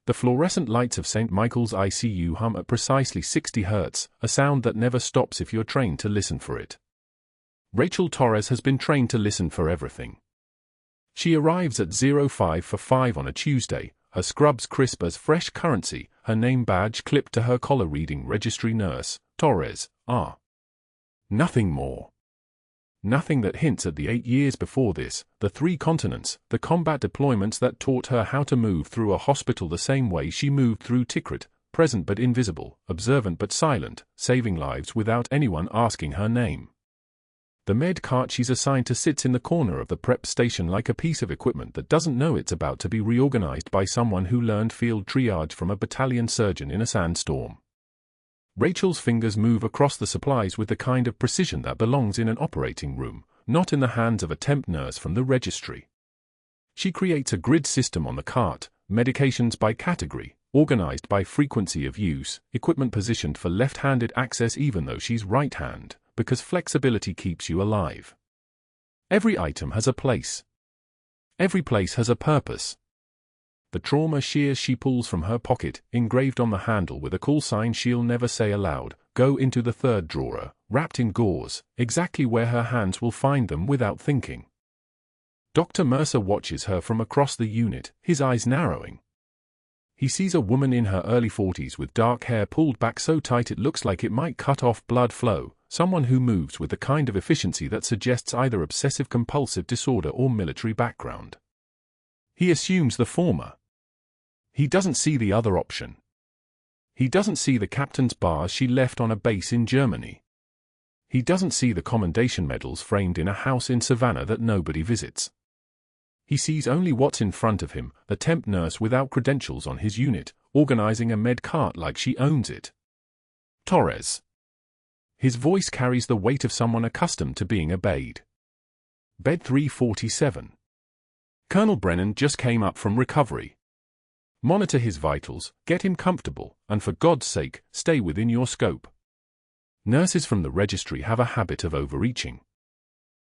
The fluorescent lights of St. Michael's ICU hum at precisely 60 Hz, a sound that never stops if you're trained to listen for it. Rachel Torres has been trained to listen for everything. She arrives at 05 for 5 on a Tuesday, her scrubs crisp as fresh currency, her name badge clipped to her collar reading Registry Nurse, Torres, R. Nothing more. Nothing that hints at the 8 years before this, the 3 continents, the combat deployments that taught her how to move through a hospital the same way she moved through Tikrit, present but invisible, observant but silent, saving lives without anyone asking her name. The med cart she's assigned to sits in the corner of the prep station like a piece of equipment that doesn't know it's about to be reorganized by someone who learned field triage from a battalion surgeon in a sandstorm. Rachel's fingers move across the supplies with the kind of precision that belongs in an operating room, not in the hands of a temp nurse from the registry. She creates a grid system on the cart, medications by category, organized by frequency of use, equipment positioned for left-handed access even though she's right-hand, because flexibility keeps you alive. Every item has a place. Every place has a purpose. The trauma shears she pulls from her pocket, engraved on the handle with a call sign she'll never say aloud, go into the 3rd drawer, wrapped in gauze, exactly where her hands will find them without thinking. Dr. Mercer watches her from across the unit, his eyes narrowing. He sees a woman in her early 40s with dark hair pulled back so tight it looks like it might cut off blood flow, someone who moves with the kind of efficiency that suggests either obsessive-compulsive disorder or military background. He assumes the former. He doesn't see the other option. He doesn't see the captain's bars she left on a base in Germany. He doesn't see the commendation medals framed in a house in Savannah that nobody visits. He sees only what's in front of him, the temp nurse without credentials on his unit, organizing a med cart like she owns it. Torres. His voice carries the weight of someone accustomed to being obeyed. Bed 347. Colonel Brennan just came up from recovery. Monitor his vitals, get him comfortable, and for God's sake, stay within your scope. Nurses from the registry have a habit of overreaching.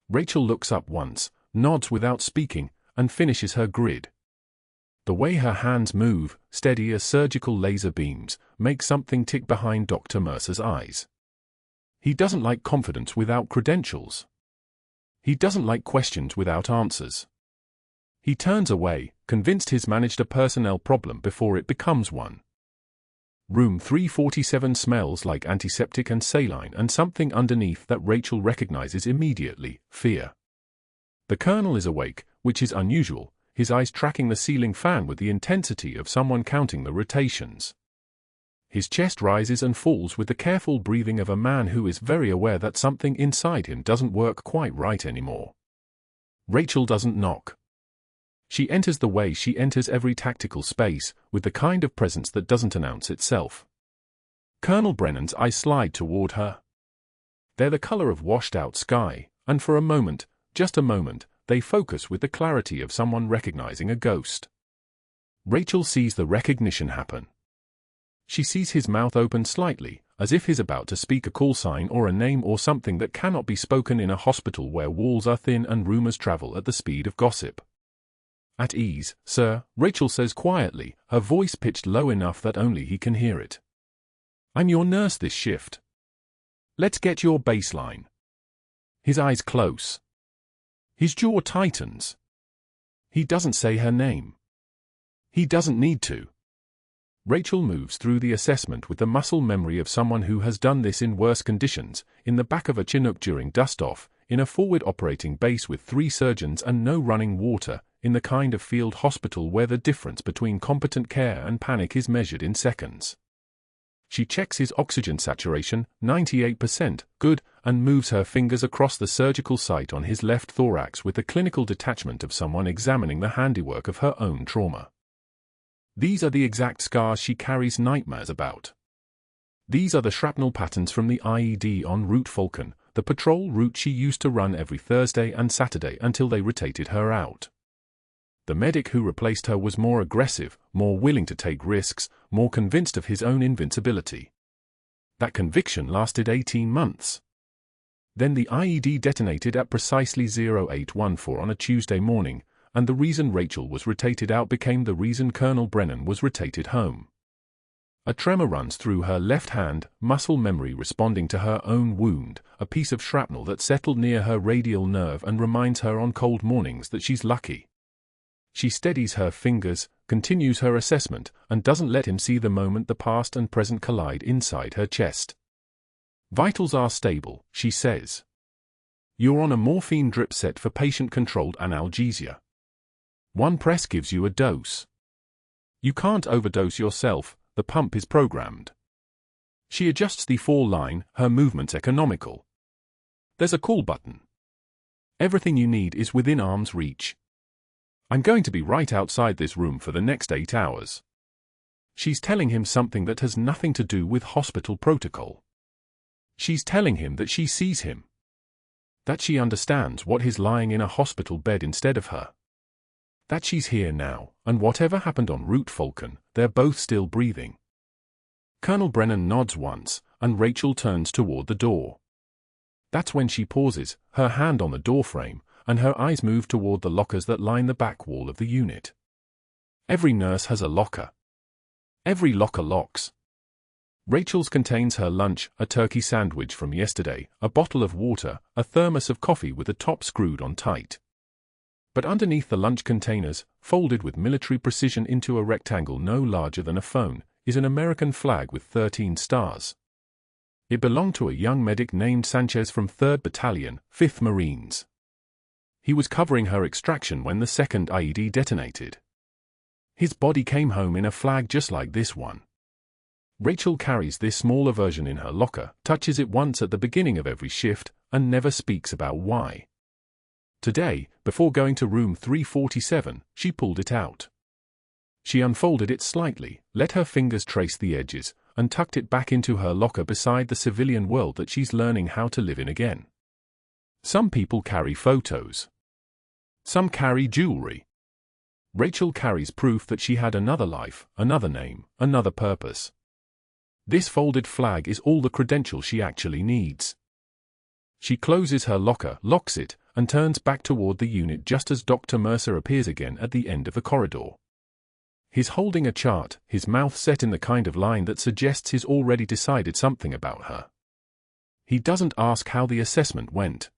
Rachel looks up once, nods without speaking, and finishes her grid. The way her hands move, steady as surgical laser beams, make something tick behind Dr. Mercer's eyes. He doesn't like confidence without credentials. He doesn't like questions without answers. He turns away, convinced he's managed a personnel problem before it becomes one. Room 347 smells like antiseptic and saline and something underneath that Rachel recognizes immediately, fear. The colonel is awake, which is unusual, his eyes tracking the ceiling fan with the intensity of someone counting the rotations. His chest rises and falls with the careful breathing of a man who is very aware that something inside him doesn't work quite right anymore. Rachel doesn't knock. She enters the way she enters every tactical space, with the kind of presence that doesn't announce itself. Colonel Brennan's eyes slide toward her. They're the color of washed-out sky, and for a moment, just a moment, they focus with the clarity of someone recognizing a ghost. Rachel sees the recognition happen. She sees his mouth open slightly, as if he's about to speak a call sign or a name or something that cannot be spoken in a hospital where walls are thin and rumors travel at the speed of gossip. At ease, sir, Rachel says quietly, her voice pitched low enough that only he can hear it. I'm your nurse this shift. Let's get your baseline. His eyes close. His jaw tightens. He doesn't say her name. He doesn't need to. Rachel moves through the assessment with the muscle memory of someone who has done this in worse conditions, in the back of a Chinook during dust-off, in a forward operating base with 3 surgeons and no running water, in the kind of field hospital where the difference between competent care and panic is measured in seconds. She checks his oxygen saturation, 98%, good, and moves her fingers across the surgical site on his left thorax with the clinical detachment of someone examining the handiwork of her own trauma. These are the exact scars she carries nightmares about. These are the shrapnel patterns from the IED on Route Falcon, the patrol route she used to run every Thursday and Saturday until they rotated her out. The medic who replaced her was more aggressive, more willing to take risks, more convinced of his own invincibility. That conviction lasted 18 months. Then the IED detonated at precisely 0814 on a Tuesday morning, and the reason Rachel was rotated out became the reason Colonel Brennan was rotated home. A tremor runs through her left hand, muscle memory responding to her own wound, a piece of shrapnel that settled near her radial nerve and reminds her on cold mornings that she's lucky. She steadies her fingers, continues her assessment, and doesn't let him see the moment the past and present collide inside her chest. Vitals are stable, she says. You're on a morphine drip set for patient-controlled analgesia. One press gives you a dose. You can't overdose yourself, the pump is programmed. She adjusts the fall line, her movements economical. There's a call button. Everything you need is within arm's reach. I'm going to be right outside this room for the next 8 hours. She's telling him something that has nothing to do with hospital protocol. She's telling him that she sees him. That she understands what he's lying in a hospital bed instead of her. That she's here now, and whatever happened en route Falcon, they're both still breathing. Colonel Brennan nods once, and Rachel turns toward the door. That's when she pauses, her hand on the doorframe, and her eyes move toward the lockers that line the back wall of the unit. Every nurse has a locker. Every locker locks. Rachel's contains her lunch, a turkey sandwich from yesterday, a bottle of water, a thermos of coffee with the top screwed on tight. But underneath the lunch containers, folded with military precision into a rectangle no larger than a phone, is an American flag with 13 stars. It belonged to a young medic named Sanchez from 3rd Battalion, 5th Marines. He was covering her extraction when the second IED detonated. His body came home in a flag just like this one. Rachel carries this smaller version in her locker, touches it once at the beginning of every shift, and never speaks about why. Today, before going to room 347, she pulled it out. She unfolded it slightly, let her fingers trace the edges, and tucked it back into her locker beside the civilian world that she's learning how to live in again. Some people carry photos. Some carry jewelry. Rachel carries proof that she had another life, another name, another purpose. This folded flag is all the credential she actually needs. She closes her locker, locks it, and turns back toward the unit just as Dr. Mercer appears again at the end of the corridor. He's holding a chart, his mouth set in the kind of line that suggests he's already decided something about her. He doesn't ask how the assessment went.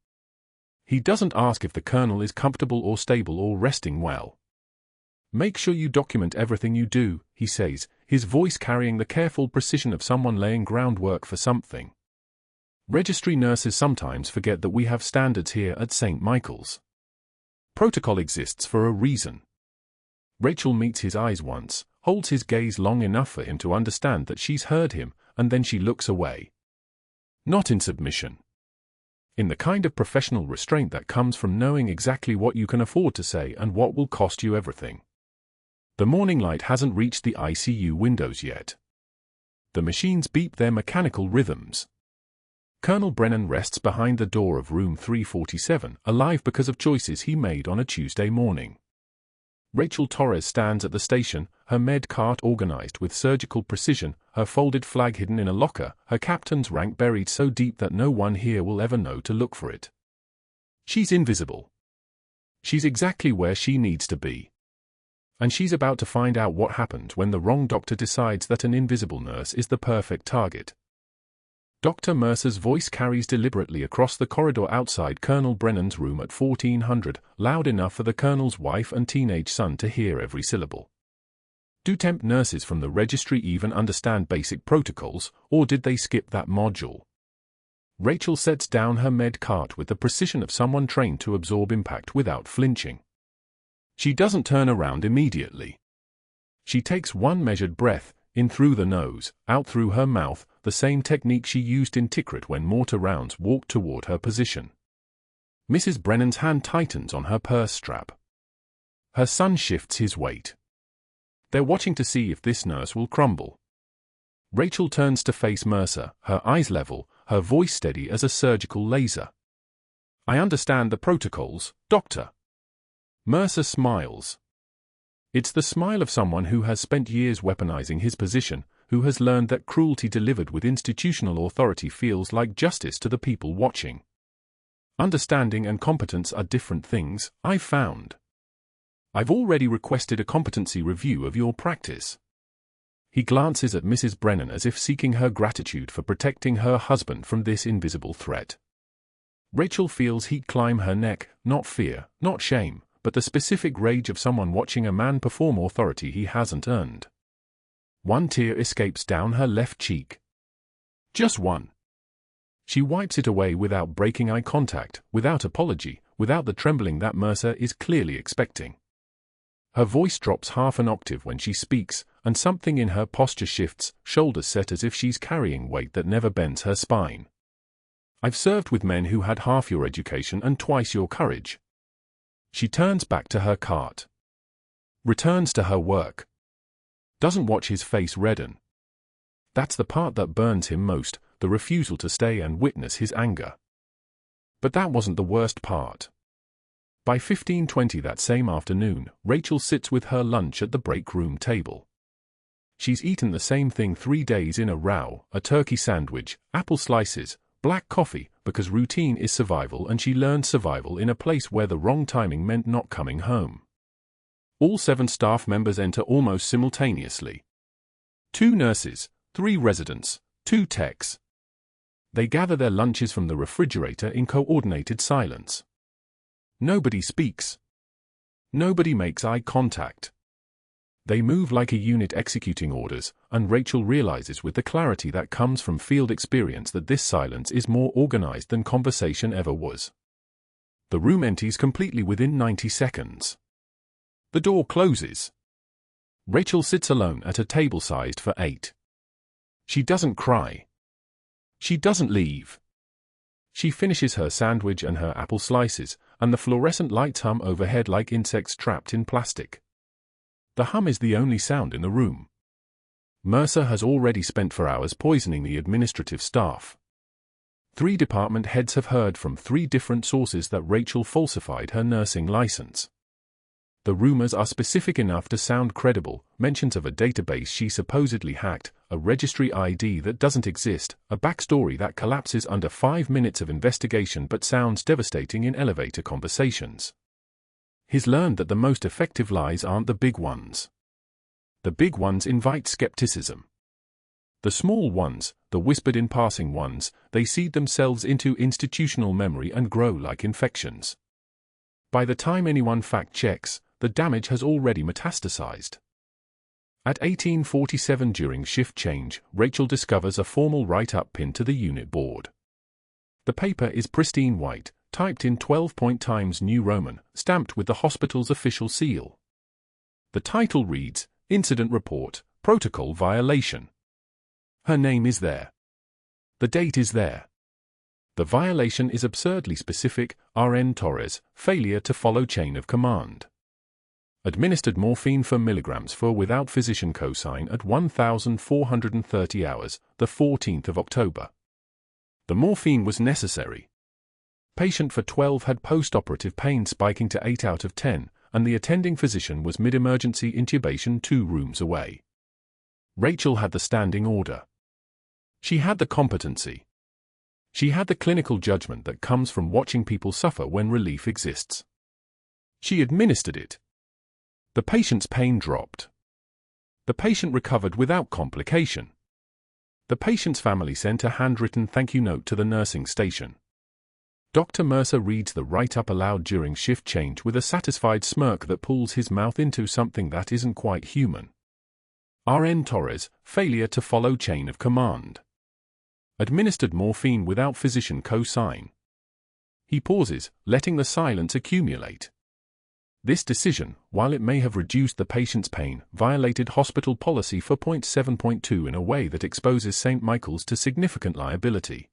He doesn't ask if the colonel is comfortable or stable or resting well. Make sure you document everything you do, he says, his voice carrying the careful precision of someone laying groundwork for something. Registry nurses sometimes forget that we have standards here at St. Michael's. Protocol exists for a reason. Rachel meets his eyes once, holds his gaze long enough for him to understand that she's heard him, and then she looks away. Not in submission. In the kind of professional restraint that comes from knowing exactly what you can afford to say and what will cost you everything. The morning light hasn't reached the ICU windows yet. The machines beep their mechanical rhythms. Colonel Brennan rests behind the door of room 347, alive because of choices he made on a Tuesday morning. Rachel Torres stands at the station, her med cart organized with surgical precision, her folded flag hidden in a locker, her captain's rank buried so deep that no one here will ever know to look for it. She's invisible. She's exactly where she needs to be. And she's about to find out what happened when the wrong doctor decides that an invisible nurse is the perfect target. Dr. Mercer's voice carries deliberately across the corridor outside Colonel Brennan's room at 1400, loud enough for the colonel's wife and teenage son to hear every syllable. Do temp nurses from the registry even understand basic protocols, or did they skip that module? Rachel sets down her med cart with the precision of someone trained to absorb impact without flinching. She doesn't turn around immediately. She takes one measured breath, in through the nose, out through her mouth, the same technique she used in Tikrit when mortar rounds walked toward her position. Mrs. Brennan's hand tightens on her purse strap. Her son shifts his weight. They're watching to see if this nurse will crumble. Rachel turns to face Mercer, her eyes level, her voice steady as a surgical laser. I understand the protocols, Doctor. Mercer smiles. It's the smile of someone who has spent years weaponizing his position, who has learned that cruelty delivered with institutional authority feels like justice to the people watching. Understanding and competence are different things, I've found. I've already requested a competency review of your practice. He glances at Mrs. Brennan as if seeking her gratitude for protecting her husband from this invisible threat. Rachel feels heat climb her neck, not fear, not shame, but the specific rage of someone watching a man perform authority he hasn't earned. One tear escapes down her left cheek. Just one. She wipes it away without breaking eye contact, without apology, without the trembling that Mercer is clearly expecting. Her voice drops half an octave when she speaks, and something in her posture shifts, shoulders set as if she's carrying weight that never bends her spine. I've served with men who had half your education and twice your courage. She turns back to her cart. Returns to her work. Doesn't watch his face redden. That's the part that burns him most, the refusal to stay and witness his anger. But that wasn't the worst part. By 15:20 that same afternoon, Rachel sits with her lunch at the break room table. She's eaten the same thing 3 days in a row, a turkey sandwich, apple slices, black coffee, because routine is survival and she learned survival in a place where the wrong timing meant not coming home. All 7 staff members enter almost simultaneously. 2 nurses, 3 residents, 2 techs. They gather their lunches from the refrigerator in coordinated silence. Nobody speaks. Nobody makes eye contact. They move like a unit executing orders, and Rachel realizes with the clarity that comes from field experience that this silence is more organized than conversation ever was. The room empties completely within 90 seconds. The door closes. Rachel sits alone at a table sized for 8. She doesn't cry. She doesn't leave. She finishes her sandwich and her apple slices, and the fluorescent lights hum overhead like insects trapped in plastic. The hum is the only sound in the room. Mercer has already spent 4 hours poisoning the administrative staff. 3 department heads have heard from 3 different sources that Rachel falsified her nursing license. The rumors are specific enough to sound credible, mentions of a database she supposedly hacked, a registry ID that doesn't exist, a backstory that collapses under 5 minutes of investigation but sounds devastating in elevator conversations. He's learned that the most effective lies aren't the big ones. The big ones invite skepticism. The small ones, the whispered in passing ones, they seed themselves into institutional memory and grow like infections. By the time anyone fact-checks, the damage has already metastasized. At 18:47 during shift change, Rachel discovers a formal write-up pinned to the unit board. The paper is pristine white, typed in 12-point Times New Roman, stamped with the hospital's official seal. The title reads, Incident Report, Protocol Violation. Her name is there. The date is there. The violation is absurdly specific, RN Torres, failure to follow chain of command. Administered morphine 4 milligrams for without physician cosign at 1,430 hours, the 14th of October. The morphine was necessary. Patient for 12 had post-operative pain spiking to 8 out of 10, and the attending physician was mid-emergency intubation 2 rooms away. Rachel had the standing order. She had the competency. She had the clinical judgment that comes from watching people suffer when relief exists. She administered it. The patient's pain dropped. The patient recovered without complication. The patient's family sent a handwritten thank you note to the nursing station. Dr. Mercer reads the write-up aloud during shift change with a satisfied smirk that pulls his mouth into something that isn't quite human. RN Torres, failure to follow chain of command. Administered morphine without physician cosign. He pauses, letting the silence accumulate. This decision, while it may have reduced the patient's pain, violated hospital policy 4.7.2 in a way that exposes St. Michael's to significant liability.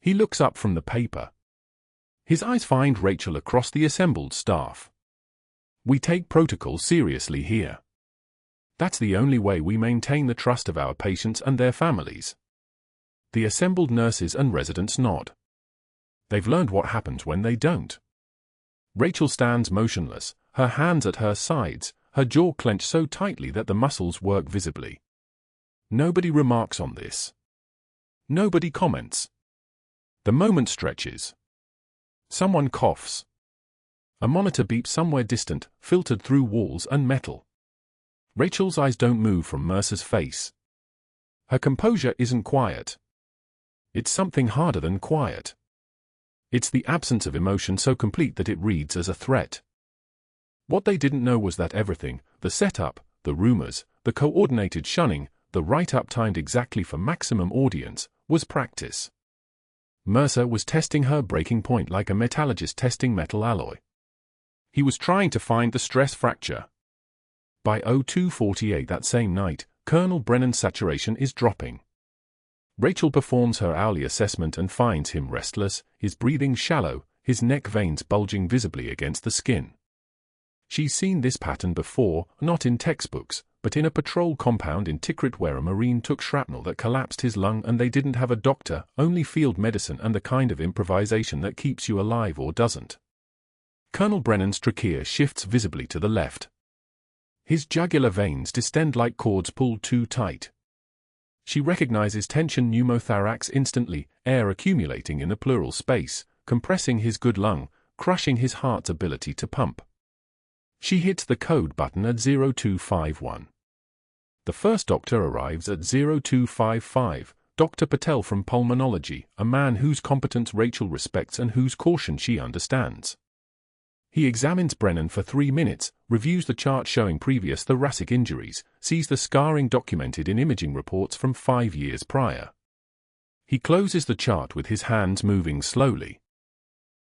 He looks up from the paper. His eyes find Rachel across the assembled staff. We take protocol seriously here. That's the only way we maintain the trust of our patients and their families. The assembled nurses and residents nod. They've learned what happens when they don't. Rachel stands motionless, her hands at her sides, her jaw clenched so tightly that the muscles work visibly. Nobody remarks on this. Nobody comments. The moment stretches. Someone coughs. A monitor beeps somewhere distant, filtered through walls and metal. Rachel's eyes don't move from Mercer's face. Her composure isn't quiet. It's something harder than quiet. It's the absence of emotion so complete that it reads as a threat. What they didn't know was that everything, the setup, the rumors, the coordinated shunning, the write-up timed exactly for maximum audience, was practice. Mercer was testing her breaking point like a metallurgist testing metal alloy. He was trying to find the stress fracture. By 02:48 that same night, Colonel Brennan's saturation is dropping. Rachel performs her hourly assessment and finds him restless, his breathing shallow, his neck veins bulging visibly against the skin. She's seen this pattern before, not in textbooks, but in a patrol compound in Tikrit where a Marine took shrapnel that collapsed his lung and they didn't have a doctor, only field medicine and the kind of improvisation that keeps you alive or doesn't. Colonel Brennan's trachea shifts visibly to the left. His jugular veins distend like cords pulled too tight. She recognizes tension pneumothorax instantly, air accumulating in the pleural space, compressing his good lung, crushing his heart's ability to pump. She hits the code button at 0251. The first doctor arrives at 0255, Dr. Patel from Pulmonology, a man whose competence Rachel respects and whose caution she understands. He examines Brennan for 3 minutes, reviews the chart showing previous thoracic injuries, sees the scarring documented in imaging reports from 5 years prior. He closes the chart with his hands moving slowly.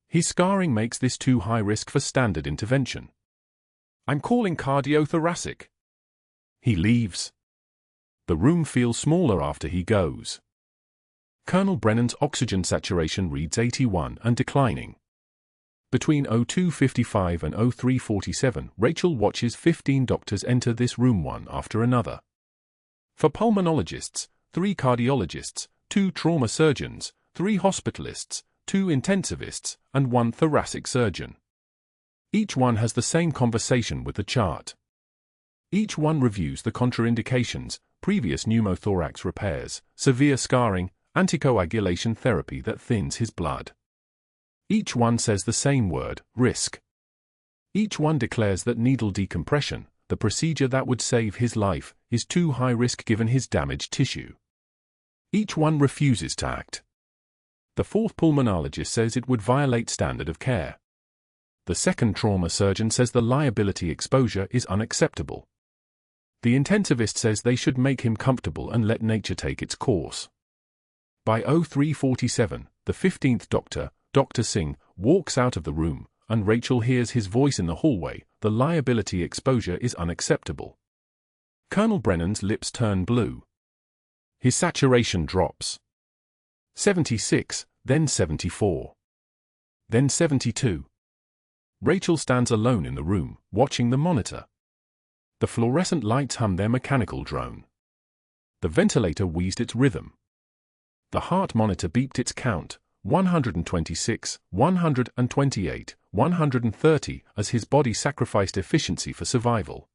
His scarring makes this too high risk for standard intervention. I'm calling cardiothoracic. He leaves. The room feels smaller after he goes. Colonel Brennan's oxygen saturation reads 81 and declining. Between 0255 and 0347, Rachel watches 15 doctors enter this room one after another. For pulmonologists, 3 cardiologists, 2 trauma surgeons, 3 hospitalists, 2 intensivists, and 1 thoracic surgeon. Each one has the same conversation with the chart. Each one reviews the contraindications, previous pneumothorax repairs, severe scarring, anticoagulation therapy that thins his blood. Each one says the same word, risk. Each one declares that needle decompression, the procedure that would save his life, is too high risk given his damaged tissue. Each one refuses to act. The 4th pulmonologist says it would violate standard of care. The 2nd trauma surgeon says the liability exposure is unacceptable. The intensivist says they should make him comfortable and let nature take its course. By 0347, the 15th doctor, Dr. Singh, walks out of the room, and Rachel hears his voice in the hallway, the liability exposure is unacceptable. Colonel Brennan's lips turn blue. His saturation drops. 76, then 74. Then 72. Rachel stands alone in the room, watching the monitor. The fluorescent lights hum their mechanical drone. The ventilator wheezed its rhythm. The heart monitor beeped its count, 126, 128, 130, as his body sacrificed efficiency for survival.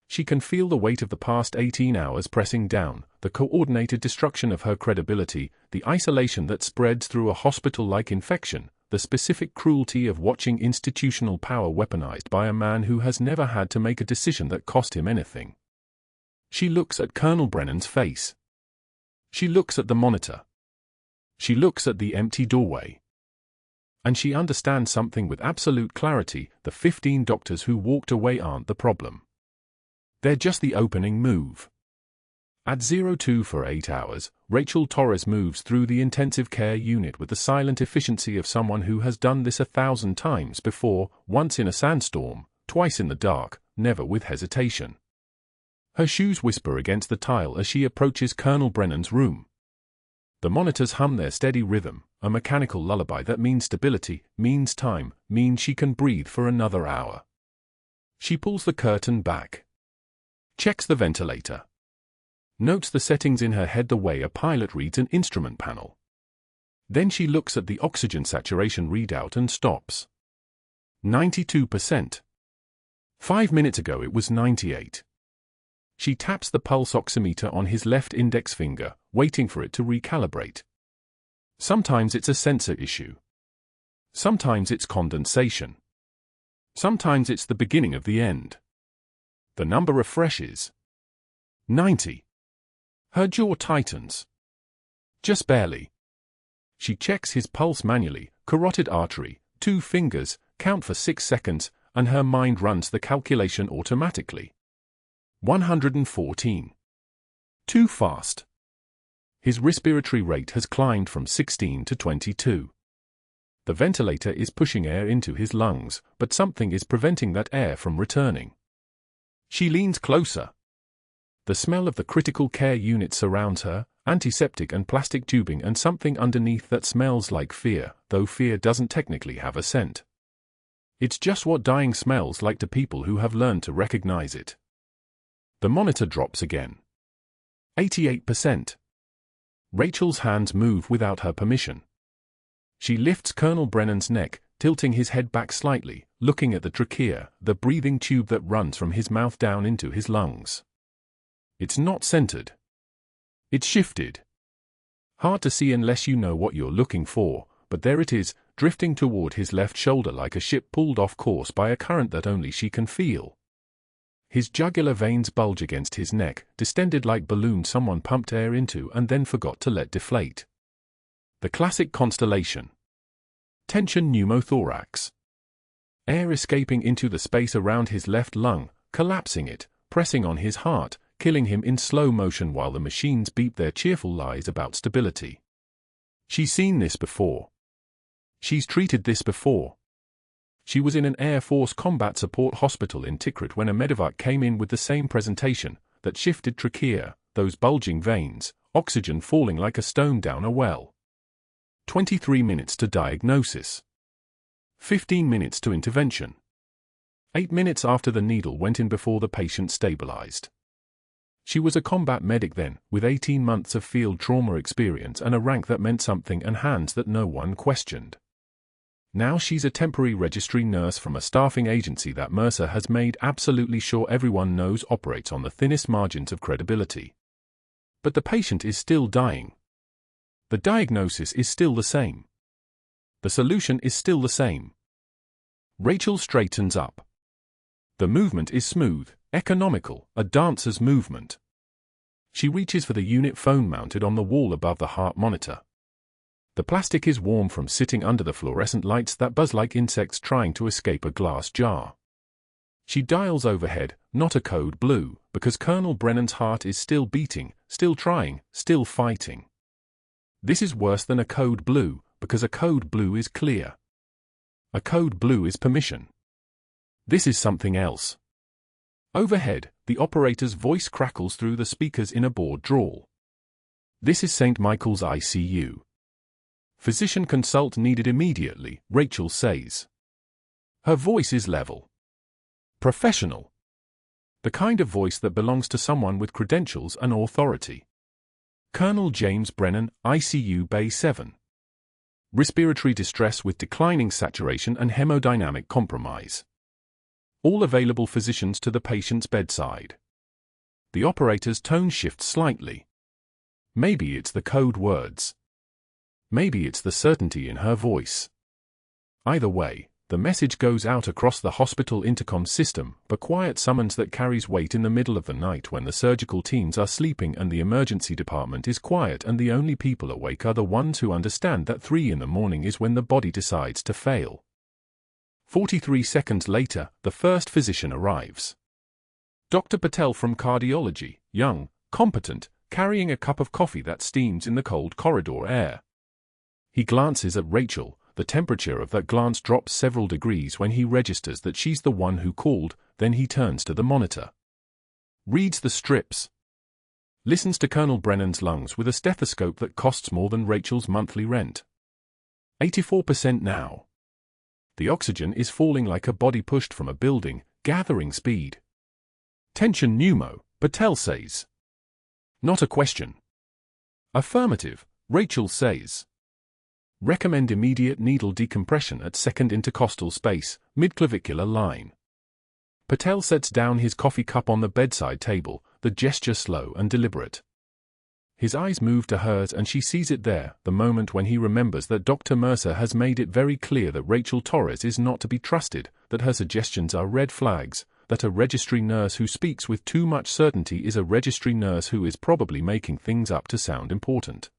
She can feel the weight of the past 18 hours pressing down, the coordinated destruction of her credibility, the isolation that spreads through a hospital-like infection, the specific cruelty of watching institutional power weaponized by a man who has never had to make a decision that cost him anything. She looks at Colonel Brennan's face. She looks at the monitor. She looks at the empty doorway. And she understands something with absolute clarity: the 15 doctors who walked away aren't the problem. They're just the opening move. At 02 for 8 hours, Rachel Torres moves through the intensive care unit with the silent efficiency of someone who has done this 1,000 times before, once in a sandstorm, twice in the dark, never with hesitation. Her shoes whisper against the tile as she approaches Colonel Brennan's room. The monitors hum their steady rhythm, a mechanical lullaby that means stability, means time, means she can breathe for another hour. She pulls the curtain back. Checks the ventilator. Notes the settings in her head the way a pilot reads an instrument panel. Then she looks at the oxygen saturation readout and stops. 92%. 5 minutes ago it was 98. She taps the pulse oximeter on his left index finger, waiting for it to recalibrate. Sometimes it's a sensor issue. Sometimes it's condensation. Sometimes it's the beginning of the end. The number refreshes. 90. Her jaw tightens. Just barely. She checks his pulse manually, carotid artery, 2 fingers, count for 6 seconds, and her mind runs the calculation automatically. 114. Too fast. His respiratory rate has climbed from 16 to 22. The ventilator is pushing air into his lungs, but something is preventing that air from returning. She leans closer. The smell of the critical care unit surrounds her, antiseptic and plastic tubing, and something underneath that smells like fear, though fear doesn't technically have a scent. It's just what dying smells like to people who have learned to recognize it. The monitor drops again. 88%. Rachel's hands move without her permission. She lifts Colonel Brennan's neck, tilting his head back slightly, looking at the trachea, the breathing tube that runs from his mouth down into his lungs. It's not centered. It's shifted. Hard to see unless you know what you're looking for, but there it is, drifting toward his left shoulder like a ship pulled off course by a current that only she can feel. His jugular veins bulge against his neck, distended like balloons someone pumped air into and then forgot to let deflate. The classic constellation. Tension pneumothorax. Air escaping into the space around his left lung, collapsing it, pressing on his heart, killing him in slow motion while the machines beep their cheerful lies about stability. She's seen this before. She's treated this before. She was in an Air Force combat support hospital in Tikrit when a medevac came in with the same presentation, that shifted trachea, those bulging veins, oxygen falling like a stone down a well. 23 minutes to diagnosis. 15 minutes to intervention. 8 minutes after the needle went in before the patient stabilized. She was a combat medic then, with 18 months of field trauma experience and a rank that meant something and hands that no one questioned. Now she's a temporary registry nurse from a staffing agency that Mercer has made absolutely sure everyone knows operates on the thinnest margins of credibility. But the patient is still dying. The diagnosis is still the same. The solution is still the same. Rachel straightens up. The movement is smooth, economical, a dancer's movement. She reaches for the unit phone mounted on the wall above the heart monitor. The plastic is warm from sitting under the fluorescent lights that buzz like insects trying to escape a glass jar. She dials overhead, not a code blue, because Colonel Brennan's heart is still beating, still trying, still fighting. This is worse than a code blue, because a code blue is clear. A code blue is permission. This is something else. Overhead, the operator's voice crackles through the speakers in a bored drawl. This is St. Michael's ICU. Physician consult needed immediately, Rachel says. Her voice is level. Professional. The kind of voice that belongs to someone with credentials and authority. Colonel James Brennan, ICU Bay 7. Respiratory distress with declining saturation and hemodynamic compromise. All available physicians to the patient's bedside. The operator's tone shifts slightly. Maybe it's the code words. Maybe it's the certainty in her voice. Either way, the message goes out across the hospital intercom system, a quiet summons that carries weight in the middle of the night when the surgical teams are sleeping and the emergency department is quiet and the only people awake are the ones who understand that 3 in the morning is when the body decides to fail. 43 seconds later, the first physician arrives. Dr. Patel from cardiology, young, competent, carrying a cup of coffee that steams in the cold corridor air. He glances at Rachel. The temperature of that glance drops several degrees when he registers that she's the one who called, then he turns to the monitor. Reads the strips. Listens to Colonel Brennan's lungs with a stethoscope that costs more than Rachel's monthly rent. 84% now. The oxygen is falling like a body pushed from a building, gathering speed. Tension pneumo, Patel says. Not a question. Affirmative, Rachel says. Recommend immediate needle decompression at second intercostal space, midclavicular line. Patel sets down his coffee cup on the bedside table, the gesture slow and deliberate. His eyes move to hers and she sees it there, the moment when he remembers that Dr. Mercer has made it very clear that Rachel Torres is not to be trusted, that her suggestions are red flags, that a registry nurse who speaks with too much certainty is a registry nurse who is probably making things up to sound important.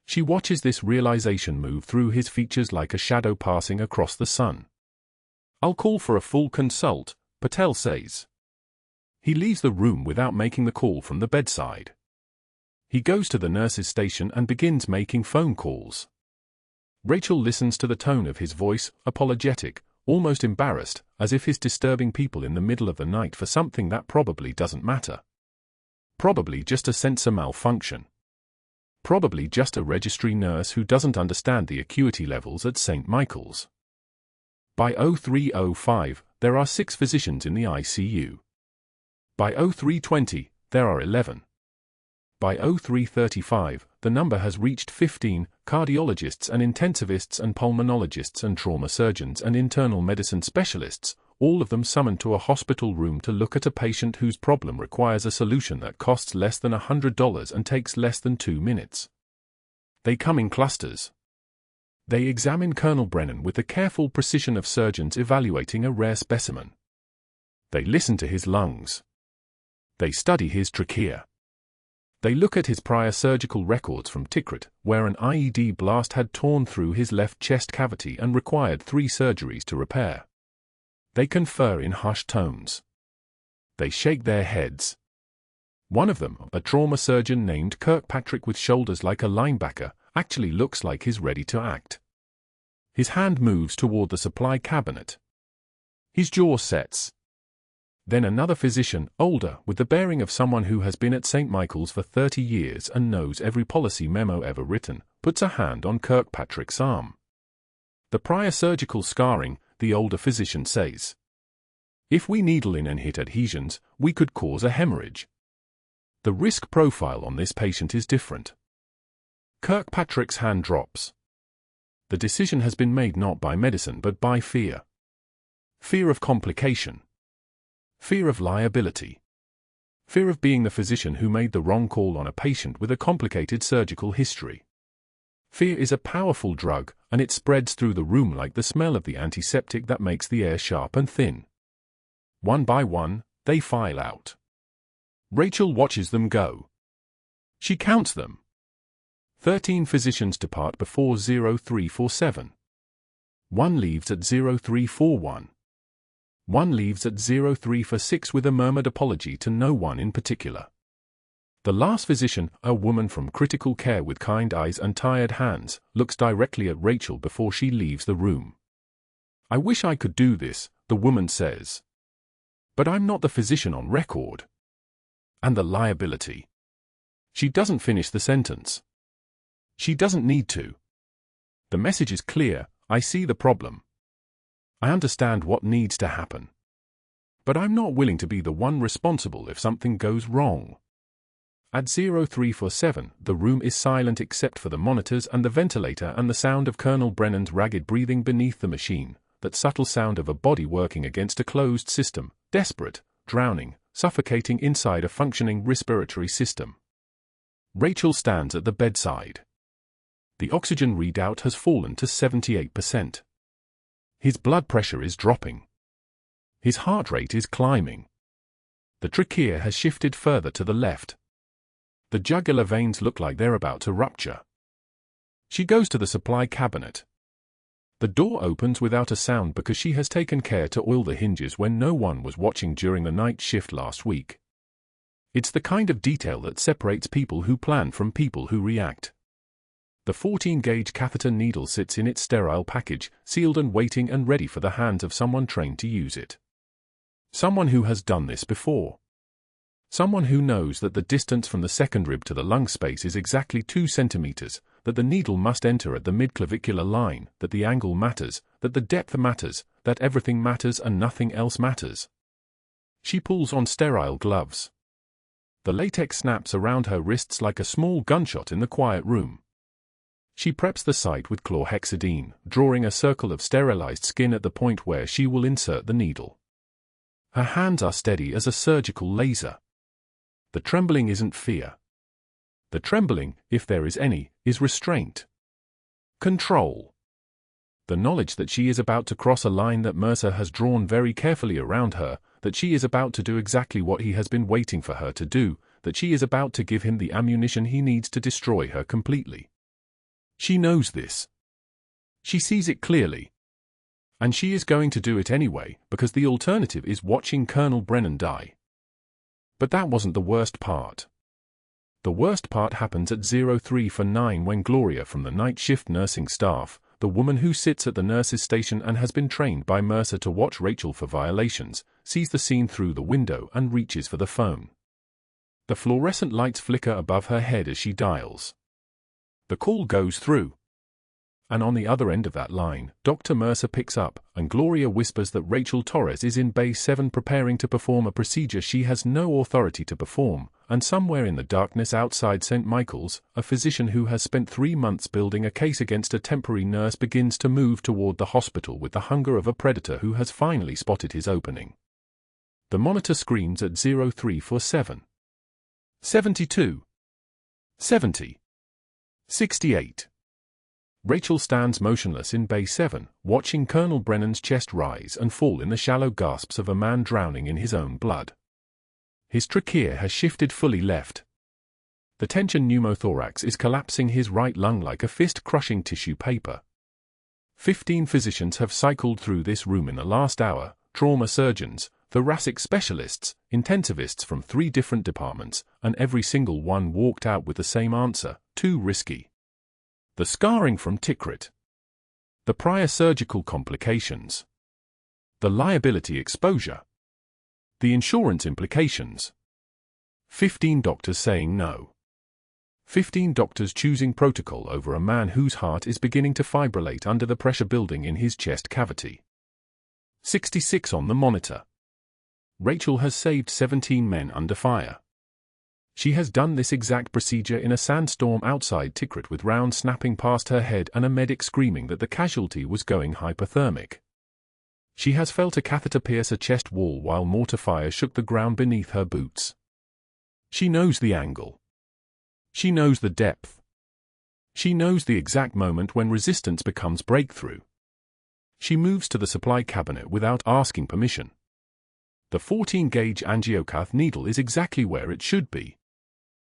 She watches this realization move through his features like a shadow passing across the sun. "I'll call for a full consult," Patel says. He leaves the room without making the call from the bedside. He goes to the nurse's station and begins making phone calls. Rachel listens to the tone of his voice, apologetic, almost embarrassed, as if he's disturbing people in the middle of the night for something that probably doesn't matter. Probably just a sensor malfunction. Probably just a registry nurse who doesn't understand the acuity levels at St. Michael's. By 03:05, there are 6 physicians in the ICU. By 03:20, there are 11. By 03:35, the number has reached 15, cardiologists and intensivists and pulmonologists and trauma surgeons and internal medicine specialists, all of them summoned to a hospital room to look at a patient whose problem requires a solution that costs less than $100 and takes less than 2 minutes. They come in clusters. They examine Colonel Brennan with the careful precision of surgeons evaluating a rare specimen. They listen to his lungs. They study his trachea. They look at his prior surgical records from Tikrit, where an IED blast had torn through his left chest cavity and required 3 surgeries to repair. They confer in hushed tones. They shake their heads. One of them, a trauma surgeon named Kirkpatrick with shoulders like a linebacker, actually looks like he's ready to act. His hand moves toward the supply cabinet. His jaw sets. Then another physician, older, with the bearing of someone who has been at St. Michael's for 30 years and knows every policy memo ever written, puts a hand on Kirkpatrick's arm. The prior surgical scarring, the older physician says. If we needle in and hit adhesions, we could cause a hemorrhage. The risk profile on this patient is different. Kirkpatrick's hand drops. The decision has been made not by medicine but by fear. Fear of complication. Fear of liability. Fear of being the physician who made the wrong call on a patient with a complicated surgical history. Fear is a powerful drug, and it spreads through the room like the smell of the antiseptic that makes the air sharp and thin. One by one, they file out. Rachel watches them go. She counts them. 13 physicians depart before 0347. One leaves at 0341. One leaves at 0346 with a murmured apology to no one in particular. The last physician, a woman from critical care with kind eyes and tired hands, looks directly at Rachel before she leaves the room. "I wish I could do this," the woman says. "But I'm not the physician on record." And the liability. She doesn't finish the sentence. She doesn't need to. The message is clear: I see the problem. I understand what needs to happen. But I'm not willing to be the one responsible if something goes wrong. At 0347, the room is silent except for the monitors and the ventilator and the sound of Colonel Brennan's ragged breathing beneath the machine, that subtle sound of a body working against a closed system, desperate, drowning, suffocating inside a functioning respiratory system. Rachel stands at the bedside. The oxygen readout has fallen to 78%. His blood pressure is dropping. His heart rate is climbing. The trachea has shifted further to the left. The jugular veins look like they're about to rupture. She goes to the supply cabinet. The door opens without a sound because she has taken care to oil the hinges when no one was watching during the night shift last week. It's the kind of detail that separates people who plan from people who react. The 14-gauge catheter needle sits in its sterile package, sealed and waiting and ready for the hands of someone trained to use it. Someone who has done this before. Someone who knows that the distance from the second rib to the lung space is exactly 2 centimeters, that the needle must enter at the midclavicular line, that the angle matters, that the depth matters, that everything matters and nothing else matters. She pulls on sterile gloves. The latex snaps around her wrists like a small gunshot in the quiet room. She preps the site with chlorhexidine, drawing a circle of sterilized skin at the point where she will insert the needle. Her hands are steady as a surgical laser. The trembling isn't fear. The trembling, if there is any, is restraint. Control. The knowledge that she is about to cross a line that Mercer has drawn very carefully around her, that she is about to do exactly what he has been waiting for her to do, that she is about to give him the ammunition he needs to destroy her completely. She knows this. She sees it clearly. And she is going to do it anyway, because the alternative is watching Colonel Brennan die. But that wasn't the worst part. The worst part happens at 03:09 when Gloria from the night shift nursing staff, the woman who sits at the nurse's station and has been trained by Mercer to watch Rachel for violations, sees the scene through the window and reaches for the phone. The fluorescent lights flicker above her head as she dials. The call goes through. And on the other end of that line, Dr. Mercer picks up, and Gloria whispers that Rachel Torres is in Bay 7 preparing to perform a procedure she has no authority to perform, and somewhere in the darkness outside St. Michael's, a physician who has spent 3 months building a case against a temporary nurse begins to move toward the hospital with the hunger of a predator who has finally spotted his opening. The monitor screams at 03:47. 72. 70. 68. Rachel stands motionless in Bay 7, watching Colonel Brennan's chest rise and fall in the shallow gasps of a man drowning in his own blood. His trachea has shifted fully left. The tension pneumothorax is collapsing his right lung like a fist crushing tissue paper. 15 physicians have cycled through this room in the last hour, trauma surgeons, thoracic specialists, intensivists from 3 different departments, and every single one walked out with the same answer: too risky. The scarring from Tikrit. The prior surgical complications. The liability exposure. The insurance implications. 15 doctors saying no. 15 doctors choosing protocol over a man whose heart is beginning to fibrillate under the pressure building in his chest cavity. 66 on the monitor. Rachel has saved 17 men under fire. She has done this exact procedure in a sandstorm outside Tikrit with rounds snapping past her head and a medic screaming that the casualty was going hypothermic. She has felt a catheter pierce a chest wall while mortar fire shook the ground beneath her boots. She knows the angle. She knows the depth. She knows the exact moment when resistance becomes breakthrough. She moves to the supply cabinet without asking permission. The 14-gauge angiocath needle is exactly where it should be.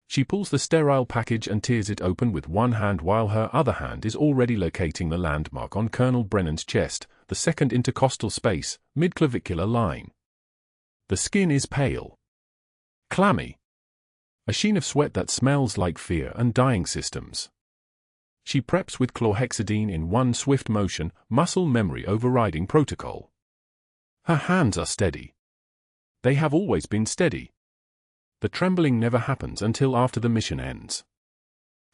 She pulls the sterile package and tears it open with one hand while her other hand is already locating the landmark on Colonel Brennan's chest, the second intercostal space, mid-clavicular line. The skin is pale. Clammy. A sheen of sweat that smells like fear and dying systems. She preps with chlorhexidine in one swift motion, muscle memory overriding protocol. Her hands are steady. They have always been steady. The trembling never happens until after the mission ends.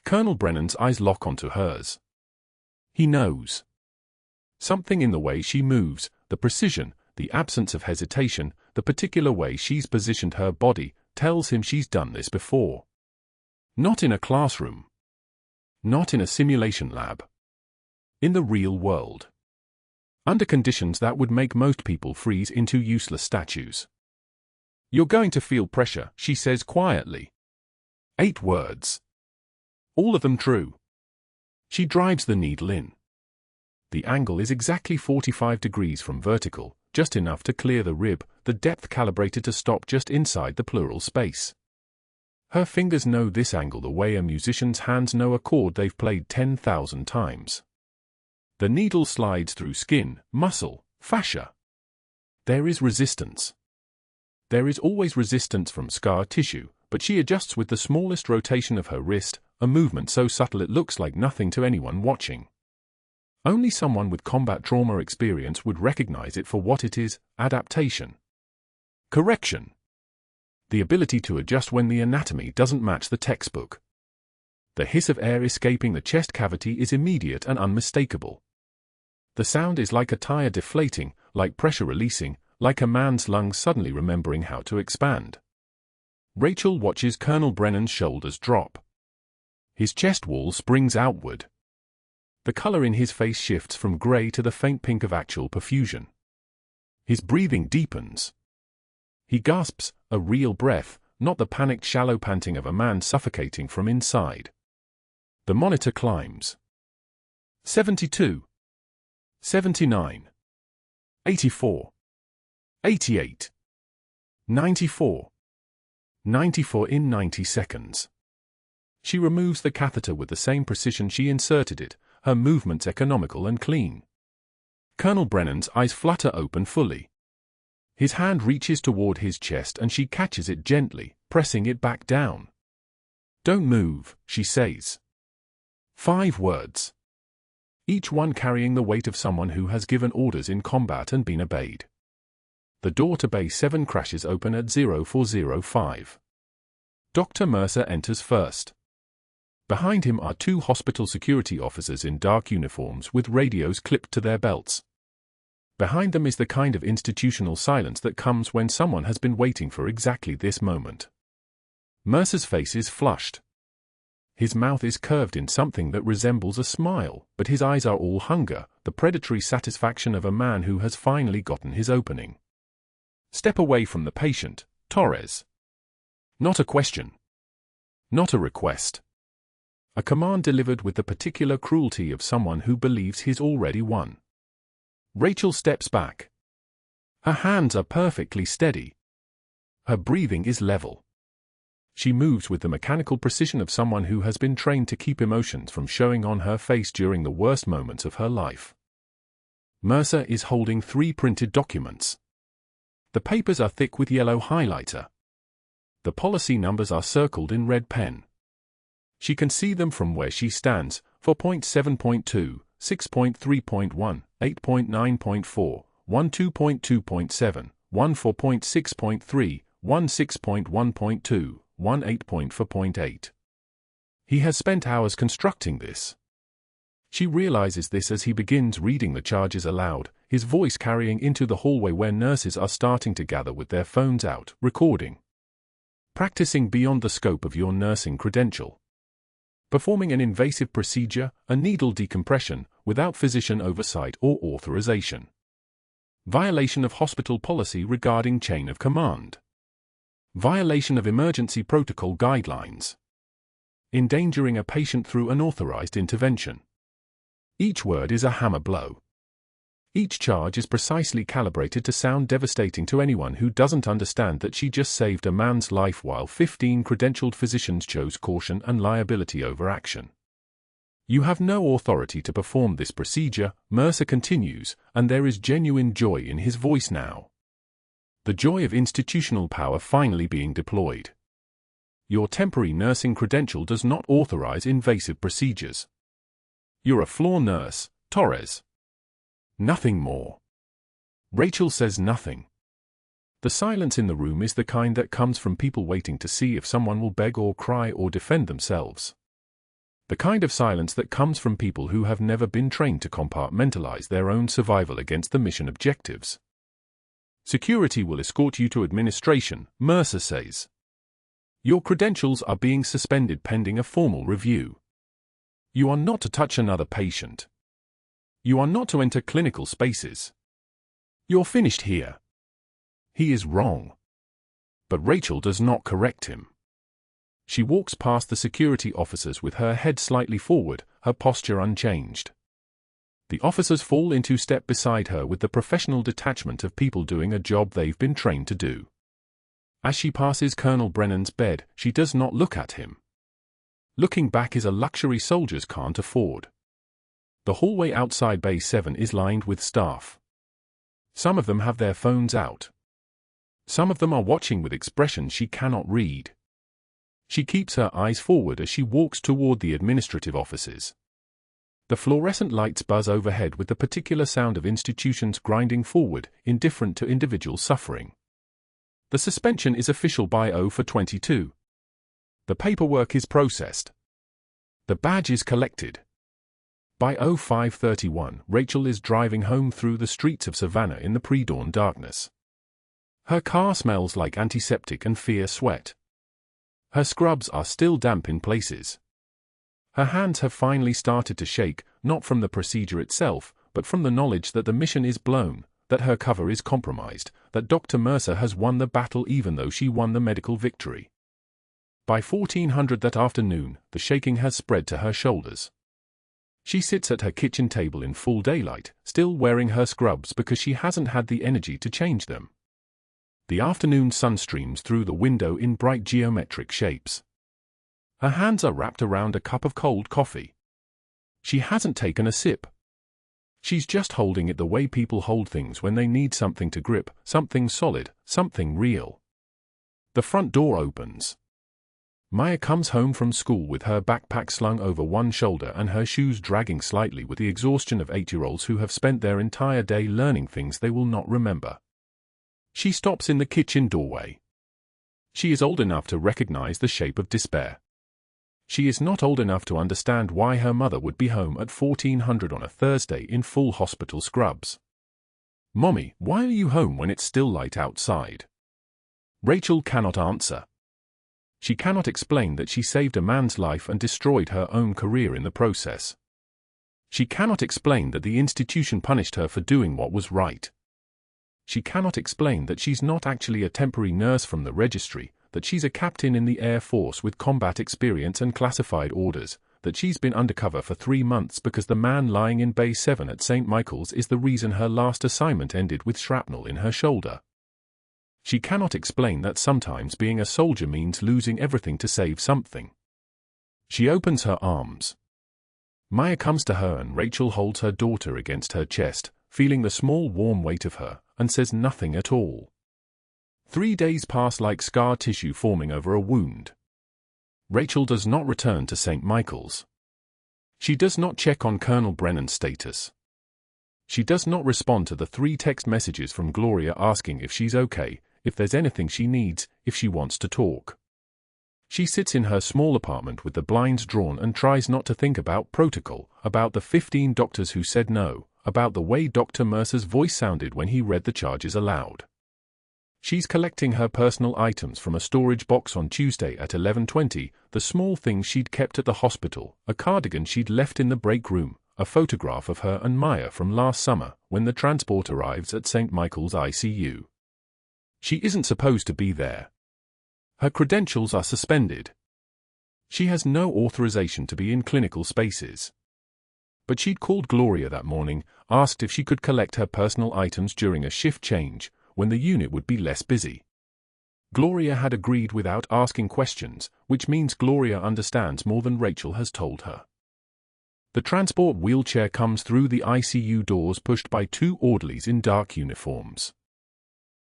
Colonel Brennan's eyes lock onto hers. He knows. Something in the way she moves, the precision, the absence of hesitation, the particular way she's positioned her body, tells him she's done this before. Not in a classroom. Not in a simulation lab. In the real world. Under conditions that would make most people freeze into useless statues. "You're going to feel pressure," she says quietly. 8 words. All of them true. She drives the needle in. The angle is exactly 45 degrees from vertical, just enough to clear the rib, the depth calibrated to stop just inside the pleural space. Her fingers know this angle the way a musician's hands know a chord they've played 10,000 times. The needle slides through skin, muscle, fascia. There is resistance. There is always resistance from scar tissue, but she adjusts with the smallest rotation of her wrist, a movement so subtle it looks like nothing to anyone watching. Only someone with combat trauma experience would recognize it for what it is: adaptation. Correction. The ability to adjust when the anatomy doesn't match the textbook. The hiss of air escaping the chest cavity is immediate and unmistakable. The sound is like a tire deflating, like pressure releasing, like a man's lungs suddenly remembering how to expand. Rachel watches Colonel Brennan's shoulders drop. His chest wall springs outward. The color in his face shifts from gray to the faint pink of actual perfusion. His breathing deepens. He gasps, a real breath, not the panicked shallow panting of a man suffocating from inside. The monitor climbs. 72. 79. 84. 88. 94. 94 in 90 seconds. She removes the catheter with the same precision she inserted it, her movements economical and clean. Colonel Brennan's eyes flutter open fully. His hand reaches toward his chest and she catches it gently, pressing it back down. "Don't move," she says. 5 words. Each one carrying the weight of someone who has given orders in combat and been obeyed. The door to Bay 7 crashes open at 0405. Dr. Mercer enters first. Behind him are 2 hospital security officers in dark uniforms with radios clipped to their belts. Behind them is the kind of institutional silence that comes when someone has been waiting for exactly this moment. Mercer's face is flushed. His mouth is curved in something that resembles a smile, but his eyes are all hunger, the predatory satisfaction of a man who has finally gotten his opening. "Step away from the patient, Torres." Not a question. Not a request. A command delivered with the particular cruelty of someone who believes he's already won. Rachel steps back. Her hands are perfectly steady. Her breathing is level. She moves with the mechanical precision of someone who has been trained to keep emotions from showing on her face during the worst moments of her life. Mercer is holding 3 printed documents. The papers are thick with yellow highlighter. The policy numbers are circled in red pen. She can see them from where she stands: 4.7.2, 6.3.1, 8.9.4, 12.2.7, 14.6.3, 16.1.2, 18.4.8. He has spent hours constructing this. She realizes this as he begins reading the charges aloud, his voice carrying into the hallway where nurses are starting to gather with their phones out, recording. Practicing beyond the scope of your nursing credential. Performing an invasive procedure, a needle decompression, without physician oversight or authorization. Violation of hospital policy regarding chain of command. Violation of emergency protocol guidelines. Endangering a patient through unauthorized intervention. Each word is a hammer blow. Each charge is precisely calibrated to sound devastating to anyone who doesn't understand that she just saved a man's life while 15 credentialed physicians chose caution and liability over action. "You have no authority to perform this procedure," Mercer continues, and there is genuine joy in his voice now. The joy of institutional power finally being deployed. "Your temporary nursing credential does not authorize invasive procedures. You're a floor nurse, Torres. Nothing more." Rachel says nothing. The silence in the room is the kind that comes from people waiting to see if someone will beg or cry or defend themselves. The kind of silence that comes from people who have never been trained to compartmentalize their own survival against the mission objectives. "Security will escort you to administration," Mercer says. "Your credentials are being suspended pending a formal review. You are not to touch another patient. You are not to enter clinical spaces. You're finished here." He is wrong. But Rachel does not correct him. She walks past the security officers with her head slightly forward, her posture unchanged. The officers fall into step beside her with the professional detachment of people doing a job they've been trained to do. As she passes Colonel Brennan's bed, she does not look at him. Looking back is a luxury soldiers can't afford. The hallway outside Bay 7 is lined with staff. Some of them have their phones out. Some of them are watching with expressions she cannot read. She keeps her eyes forward as she walks toward the administrative offices. The fluorescent lights buzz overhead with the particular sound of institutions grinding forward, indifferent to individual suffering. The suspension is official by 0422. The paperwork is processed. The badge is collected. By 0531, Rachel is driving home through the streets of Savannah in the pre-dawn darkness. Her car smells like antiseptic and fear sweat. Her scrubs are still damp in places. Her hands have finally started to shake, not from the procedure itself, but from the knowledge that the mission is blown, that her cover is compromised, that Dr. Mercer has won the battle even though she won the medical victory. By 1400 that afternoon, the shaking has spread to her shoulders. She sits at her kitchen table in full daylight, still wearing her scrubs because she hasn't had the energy to change them. The afternoon sun streams through the window in bright geometric shapes. Her hands are wrapped around a cup of cold coffee. She hasn't taken a sip. She's just holding it the way people hold things when they need something to grip, something solid, something real. The front door opens. Maya comes home from school with her backpack slung over one shoulder and her shoes dragging slightly with the exhaustion of 8-year-olds who have spent their entire day learning things they will not remember. She stops in the kitchen doorway. She is old enough to recognize the shape of despair. She is not old enough to understand why her mother would be home at 1400 on a Thursday in full hospital scrubs. "Mommy, why are you home when it's still light outside?" Rachel cannot answer. She cannot explain that she saved a man's life and destroyed her own career in the process. She cannot explain that the institution punished her for doing what was right. She cannot explain that she's not actually a temporary nurse from the registry, that she's a captain in the Air Force with combat experience and classified orders, that she's been undercover for 3 months because the man lying in Bay 7 at St. Michael's is the reason her last assignment ended with shrapnel in her shoulder. She cannot explain that sometimes being a soldier means losing everything to save something. She opens her arms. Maya comes to her and Rachel holds her daughter against her chest, feeling the small warm weight of her, and says nothing at all. 3 days pass like scar tissue forming over a wound. Rachel does not return to St. Michael's. She does not check on Colonel Brennan's status. She does not respond to the 3 text messages from Gloria asking if she's okay, if there's anything she needs, if she wants to talk. She sits in her small apartment with the blinds drawn and tries not to think about protocol, about the 15 doctors who said no, about the way Dr. Mercer's voice sounded when he read the charges aloud. She's collecting her personal items from a storage box on Tuesday at 11:20, the small things she'd kept at the hospital, a cardigan she'd left in the break room, a photograph of her and Maya from last summer when the transport arrives at St. Michael's ICU. She isn't supposed to be there. Her credentials are suspended. She has no authorization to be in clinical spaces. But she'd called Gloria that morning, asked if she could collect her personal items during a shift change, when the unit would be less busy. Gloria had agreed without asking questions, which means Gloria understands more than Rachel has told her. The transport wheelchair comes through the ICU doors pushed by 2 orderlies in dark uniforms.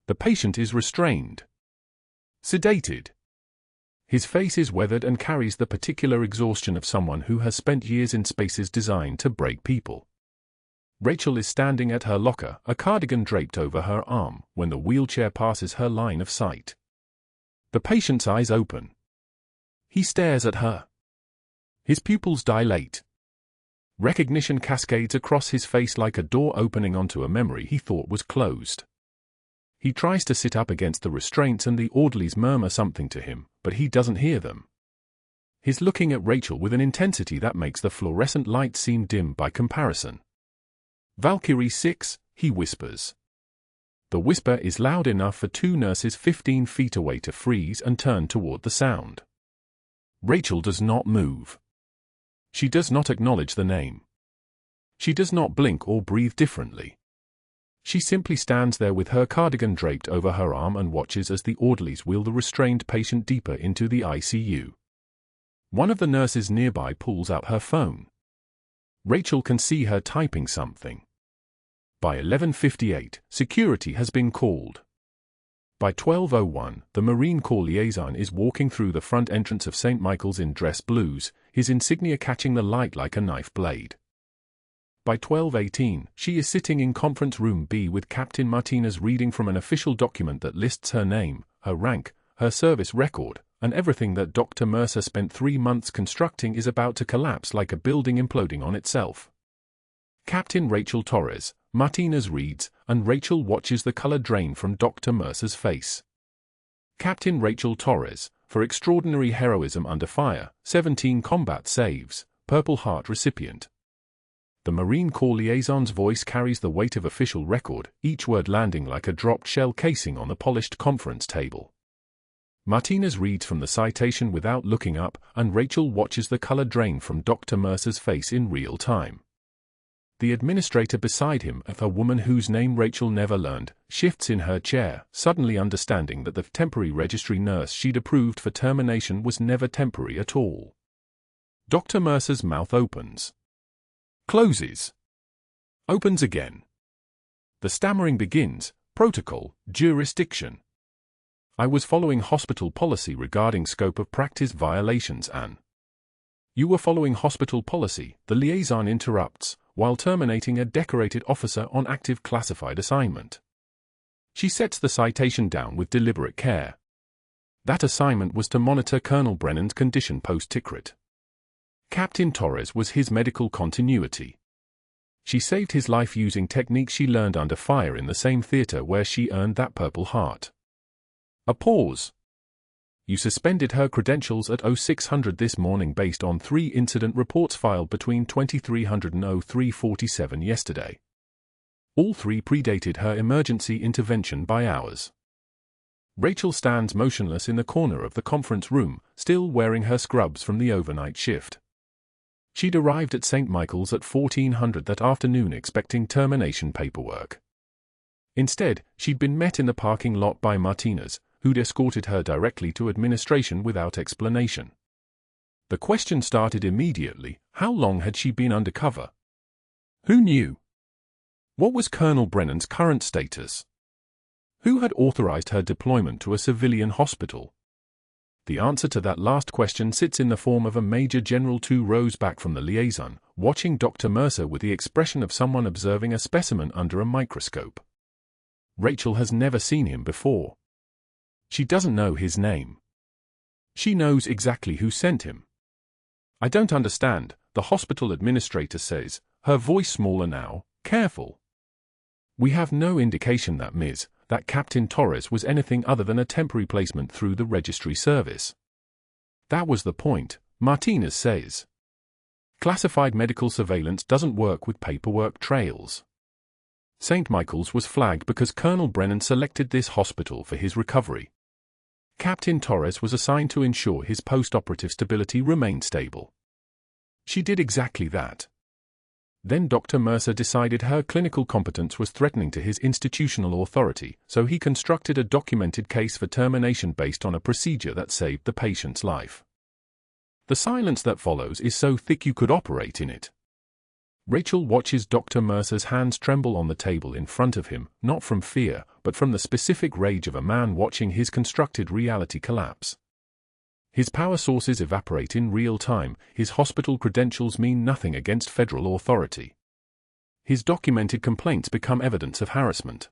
The patient is restrained. Sedated. His face is weathered and carries the particular exhaustion of someone who has spent years in spaces designed to break people. Rachel is standing at her locker, a cardigan draped over her arm, when the wheelchair passes her line of sight. The patient's eyes open. He stares at her. His pupils dilate. Recognition cascades across his face like a door opening onto a memory he thought was closed. He tries to sit up against the restraints and the orderlies murmur something to him, but he doesn't hear them. He's looking at Rachel with an intensity that makes the fluorescent light seem dim by comparison. "Valkyrie 6, he whispers. The whisper is loud enough for 2 nurses 15 feet away to freeze and turn toward the sound. Rachel does not move. She does not acknowledge the name. She does not blink or breathe differently. She simply stands there with her cardigan draped over her arm and watches as the orderlies wheel the restrained patient deeper into the ICU. One of the nurses nearby pulls out her phone. Rachel can see her typing something. By 11:58, security has been called. By 12:01, the Marine Corps liaison is walking through the front entrance of St. Michael's in dress blues, his insignia catching the light like a knife blade. By 12:18, she is sitting in Conference Room B with Captain Martinez reading from an official document that lists her name, her rank, her service record, and everything that Dr. Mercer spent 3 months constructing is about to collapse like a building imploding on itself. Captain Rachel Torres, Martinez reads, and Rachel watches the color drain from Dr. Mercer's face. Captain Rachel Torres, for extraordinary heroism under fire, 17 combat saves, Purple Heart recipient. The Marine Corps liaison's voice carries the weight of official record, each word landing like a dropped shell casing on the polished conference table. Martinez reads from the citation without looking up, and Rachel watches the color drain from Dr. Mercer's face in real time. The administrator beside him, a woman whose name Rachel never learned, shifts in her chair, suddenly understanding that the temporary registry nurse she'd approved for termination was never temporary at all. Dr. Mercer's mouth opens. Closes. Opens again. The stammering begins. Protocol, jurisdiction. I was following hospital policy regarding scope of practice violations, Anne. You were following hospital policy, the liaison interrupts, while terminating a decorated officer on active classified assignment. She sets the citation down with deliberate care. That assignment was to monitor Colonel Brennan's condition post-Tikrit. Captain Torres was his medical continuity. She saved his life using techniques she learned under fire in the same theater where she earned that Purple Heart. A pause. You suspended her credentials at 0600 this morning based on 3 incident reports filed between 2300 and 0347 yesterday. All 3 predated her emergency intervention by hours. Rachel stands motionless in the corner of the conference room, still wearing her scrubs from the overnight shift. She'd arrived at St. Michael's at 1400 that afternoon expecting termination paperwork. Instead, she'd been met in the parking lot by Martinez, who'd escorted her directly to administration without explanation. The question started immediately: how long had she been undercover? Who knew? What was Colonel Brennan's current status? Who had authorized her deployment to a civilian hospital? The answer to that last question sits in the form of a Major General 2 rows back from the liaison, watching Dr. Mercer with the expression of someone observing a specimen under a microscope. Rachel has never seen him before. She doesn't know his name. She knows exactly who sent him. I don't understand, the hospital administrator says, her voice smaller now. Careful. We have no indication that that Captain Torres was anything other than a temporary placement through the registry service. That was the point, Martinez says. Classified medical surveillance doesn't work with paperwork trails. St. Michael's was flagged because Colonel Brennan selected this hospital for his recovery. Captain Torres was assigned to ensure his post-operative stability remained stable. She did exactly that. Then Dr. Mercer decided her clinical competence was threatening to his institutional authority, so he constructed a documented case for termination based on a procedure that saved the patient's life. The silence that follows is so thick you could operate in it. Rachel watches Dr. Mercer's hands tremble on the table in front of him, not from fear, but from the specific rage of a man watching his constructed reality collapse. His power sources evaporate in real time, his hospital credentials mean nothing against federal authority. His documented complaints become evidence of harassment.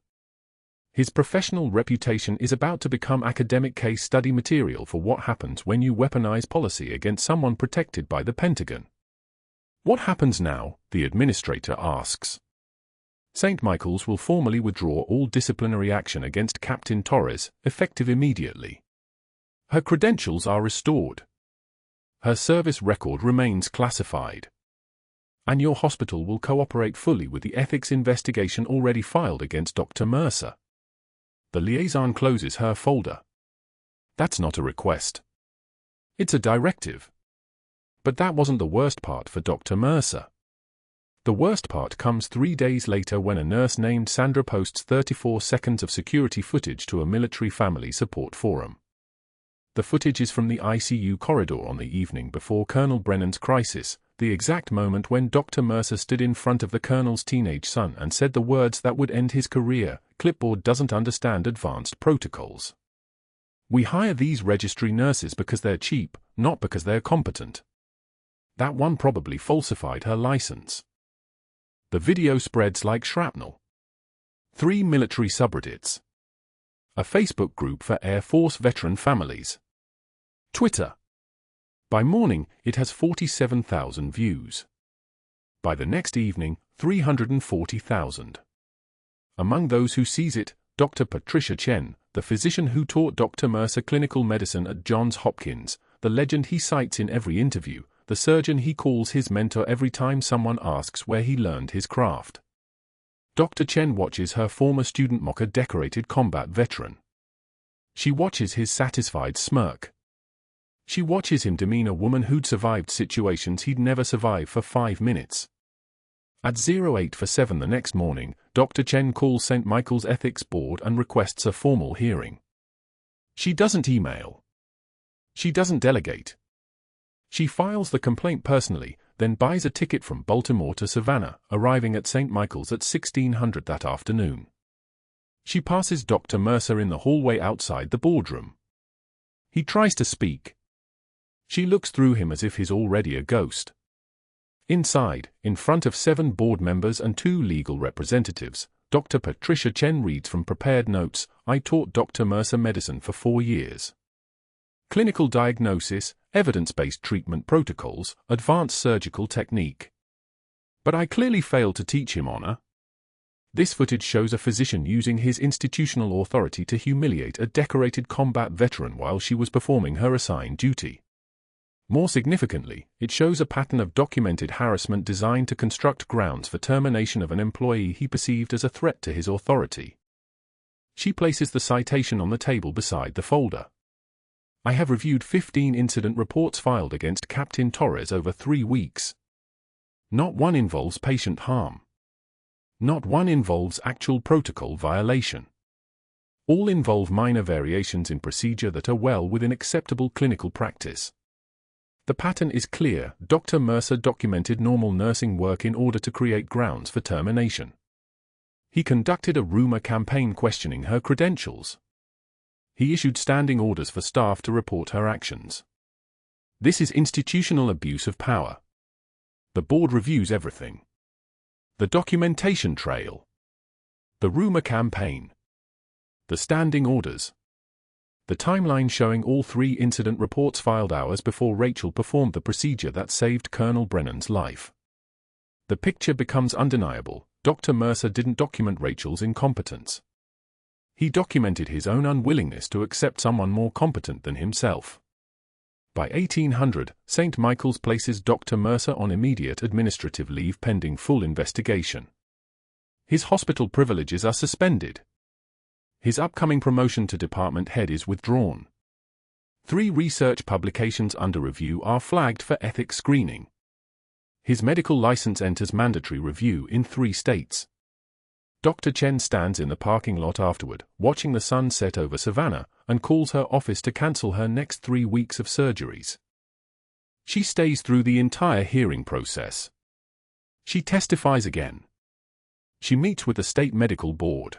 His professional reputation is about to become academic case study material for what happens when you weaponize policy against someone protected by the Pentagon. What happens now? The administrator asks. St. Michael's will formally withdraw all disciplinary action against Captain Torres, effective immediately. Her credentials are restored. Her service record remains classified. And your hospital will cooperate fully with the ethics investigation already filed against Dr. Mercer. The liaison closes her folder. That's not a request. It's a directive. But that wasn't the worst part for Dr. Mercer. The worst part comes 3 days later when a nurse named Sandra posts 34 seconds of security footage to a military family support forum. The footage is from the ICU corridor on the evening before Colonel Brennan's crisis, the exact moment when Dr. Mercer stood in front of the colonel's teenage son and said the words that would end his career: "Clipboard doesn't understand advanced protocols. We hire these registry nurses because they're cheap, not because they're competent." That one probably falsified her license. The video spreads like shrapnel. 3 military subreddits. A Facebook group for Air Force veteran families. Twitter. By morning, it has 47,000 views. By the next evening, 340,000. Among those who sees it, Dr. Patricia Chen, the physician who taught Dr. Mercer clinical medicine at Johns Hopkins, the legend he cites in every interview, the surgeon he calls his mentor every time someone asks where he learned his craft. Dr. Chen watches her former student mock a decorated combat veteran. She watches his satisfied smirk. She watches him demean a woman who'd survived situations he'd never survive for 5 minutes. At 7:08 the next morning, Dr. Chen calls St. Michael's Ethics Board and requests a formal hearing. She doesn't email. She doesn't delegate. She files the complaint personally, then buys a ticket from Baltimore to Savannah, arriving at St. Michael's at 1600 that afternoon. She passes Dr. Mercer in the hallway outside the boardroom. He tries to speak. She looks through him as if he's already a ghost. Inside, in front of 7 board members and 2 legal representatives, Dr. Patricia Chen reads from prepared notes. I taught Dr. Mercer medicine for 4 years. Clinical diagnosis, evidence-based treatment protocols, advanced surgical technique. But I clearly failed to teach him honor. This footage shows a physician using his institutional authority to humiliate a decorated combat veteran while she was performing her assigned duty. More significantly, it shows a pattern of documented harassment designed to construct grounds for termination of an employee he perceived as a threat to his authority. She places the citation on the table beside the folder. I have reviewed 15 incident reports filed against Captain Torres over 3 weeks. Not one involves patient harm. Not one involves actual protocol violation. All involve minor variations in procedure that are well within acceptable clinical practice. The pattern is clear. Dr. Mercer documented normal nursing work in order to create grounds for termination. He conducted a rumor campaign questioning her credentials. He issued standing orders for staff to report her actions. This is institutional abuse of power. The board reviews everything. The documentation trail. The rumor campaign. The standing orders. The timeline showing all 3 incident reports filed hours before Rachel performed the procedure that saved Colonel Brennan's life. The picture becomes undeniable. Dr. Mercer didn't document Rachel's incompetence. He documented his own unwillingness to accept someone more competent than himself. By 1800, St. Michael's places Dr. Mercer on immediate administrative leave pending full investigation. His hospital privileges are suspended. His upcoming promotion to department head is withdrawn. 3 research publications under review are flagged for ethics screening. His medical license enters mandatory review in 3 states. Dr. Chen stands in the parking lot afterward, watching the sun set over Savannah, and calls her office to cancel her next 3 weeks of surgeries. She stays through the entire hearing process. She testifies again. She meets with the state medical board.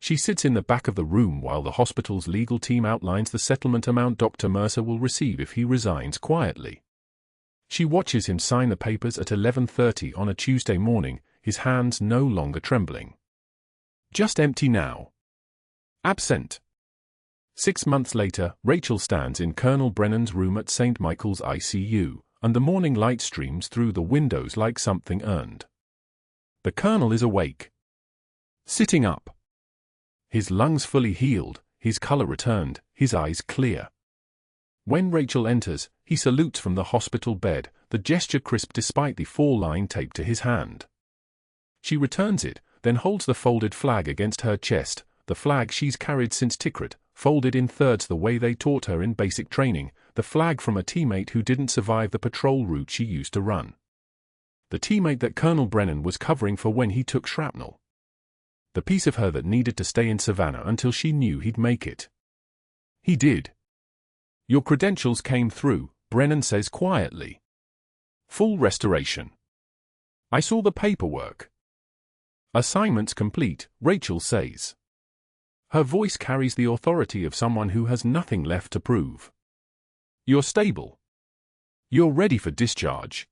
She sits in the back of the room while the hospital's legal team outlines the settlement amount Dr. Mercer will receive if he resigns quietly. She watches him sign the papers at 11:30 on a Tuesday morning, his hands no longer trembling. Just empty now. Absent. 6 months later, Rachel stands in Colonel Brennan's room at St. Michael's ICU, and the morning light streams through the windows like something earned. The colonel is awake. Sitting up. His lungs fully healed, his color returned, his eyes clear. When Rachel enters, he salutes from the hospital bed, the gesture crisp despite the 4-line tape to his hand. She returns it, then holds the folded flag against her chest, the flag she's carried since Tikrit, folded in thirds the way they taught her in basic training, the flag from a teammate who didn't survive the patrol route she used to run. The teammate that Colonel Brennan was covering for when he took shrapnel. The piece of her that needed to stay in Savannah until she knew he'd make it. He did. Your credentials came through, Brennan says quietly. Full restoration. I saw the paperwork. Assignments complete, Rachel says. Her voice carries the authority of someone who has nothing left to prove. You're stable. You're ready for discharge.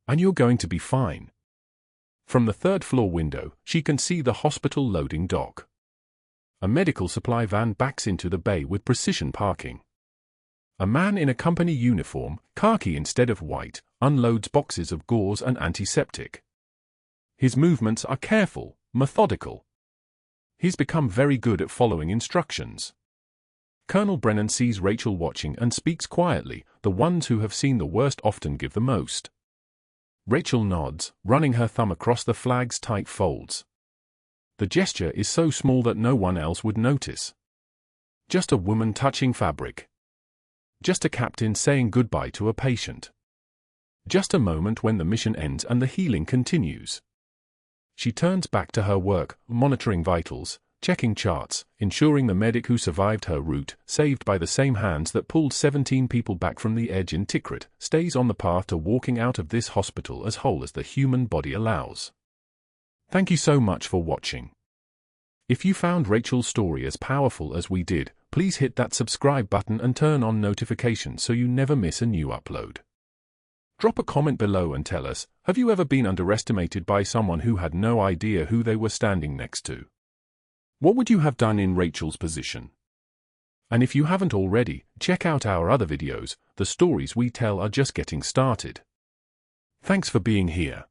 And you're going to be fine. From the 3rd-floor window, she can see the hospital loading dock. A medical supply van backs into the bay with precision parking. A man in a company uniform, khaki instead of white, unloads boxes of gauze and antiseptic. His movements are careful, methodical. He's become very good at following instructions. Colonel Brennan sees Rachel watching and speaks quietly. The ones who have seen the worst often give the most. Rachel nods, running her thumb across the flag's tight folds. The gesture is so small that no one else would notice. Just a woman touching fabric. Just a captain saying goodbye to a patient. Just a moment when the mission ends and the healing continues. She turns back to her work, monitoring vitals, checking charts, ensuring the medic who survived her route, saved by the same hands that pulled 17 people back from the edge in Tikrit, stays on the path to walking out of this hospital as whole as the human body allows. Thank you so much for watching. If you found Rachel's story as powerful as we did, please hit that subscribe button and turn on notifications so you never miss a new upload. Drop a comment below and tell us, have you ever been underestimated by someone who had no idea who they were standing next to? What would you have done in Rachel's position? And if you haven't already, check out our other videos. The stories we tell are just getting started. Thanks for being here.